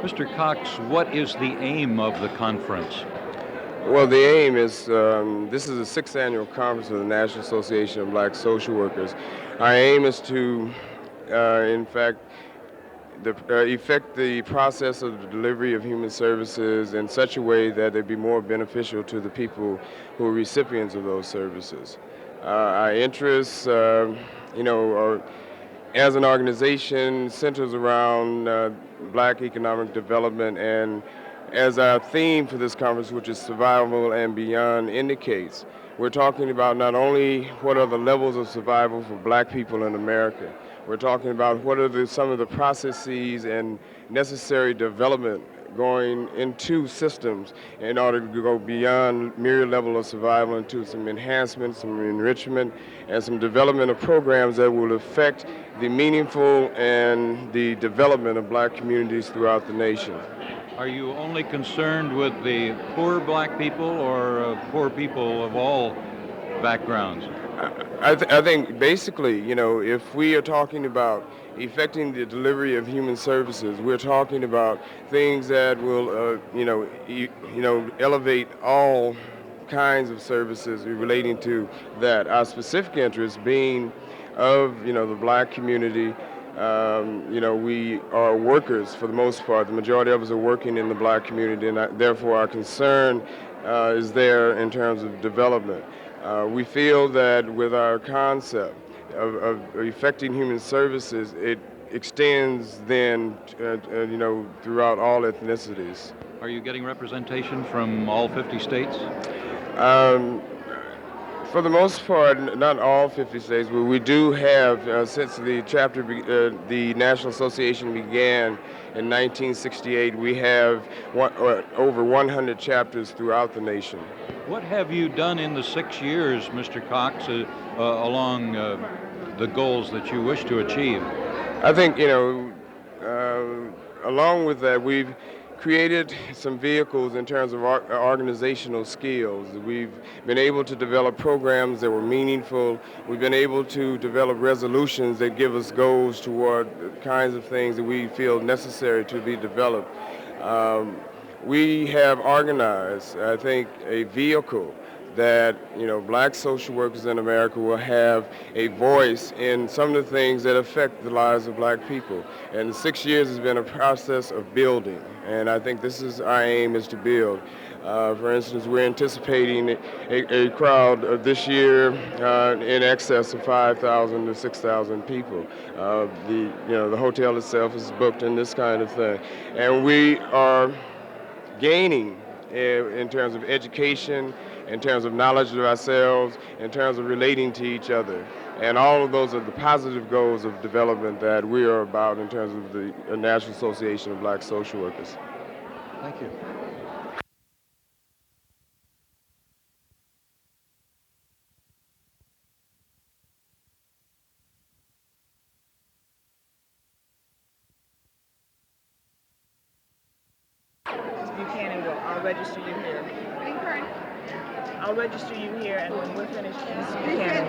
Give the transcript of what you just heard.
Mr. Cox, what is the aim of the conference? Well, the aim is, this is the sixth annual conference of the National Association of Black Social Workers. Our aim is to, in fact, effect the process of the delivery of human services in such a way that they be more beneficial to the people who are recipients of those services. Our interests, as an organization, centers around black economic development, and as our theme for this conference, which is survival and beyond, indicates, we're talking about not only what are the levels of survival for black people in America, we're talking about what are some of the processes and necessary development going into systems in order to go beyond mere level of survival into some enhancement, some enrichment, and some development of programs that will affect the meaningful and the development of black communities throughout the nation. Are you only concerned with the poor black people or poor people of all backgrounds? I think basically, if we are talking about effecting the delivery of human services, we're talking about things that will, elevate all kinds of services relating to that. Our specific interest being of, the black community. We are workers for the most part. The majority of us are working in the black community, and therefore our concern is there in terms of development. We feel that with our concept of effecting human services, it extends then, throughout all ethnicities. Are you getting representation from all 50 states? For the most part, not all 50 states, but we do have, since the the National Association began in 1968, we have over 100 chapters throughout the nation. What have you done in the 6 years, Mr. Cox, along the goals that you wish to achieve? I think, along with that, we've created some vehicles in terms of organizational skills. We've been able to develop programs that were meaningful. We've been able to develop resolutions that give us goals toward the kinds of things that we feel necessary to be developed. We have organized, I think, a vehicle that, black social workers in America will have a voice in some of the things that affect the lives of black people. And the 6 years has been a process of building, and I think this is our aim, is to build. For instance, we're anticipating a crowd this year in excess of 5,000 to 6,000 people. The hotel itself is booked and this kind of thing. And we are gaining in terms of education, in terms of knowledge of ourselves, in terms of relating to each other. And all of those are the positive goals of development that we are about in terms of the National Association of Black Social Workers. Thank you. I'll register you here. I'll register you here, and when we're finished, Ms. Buchanan.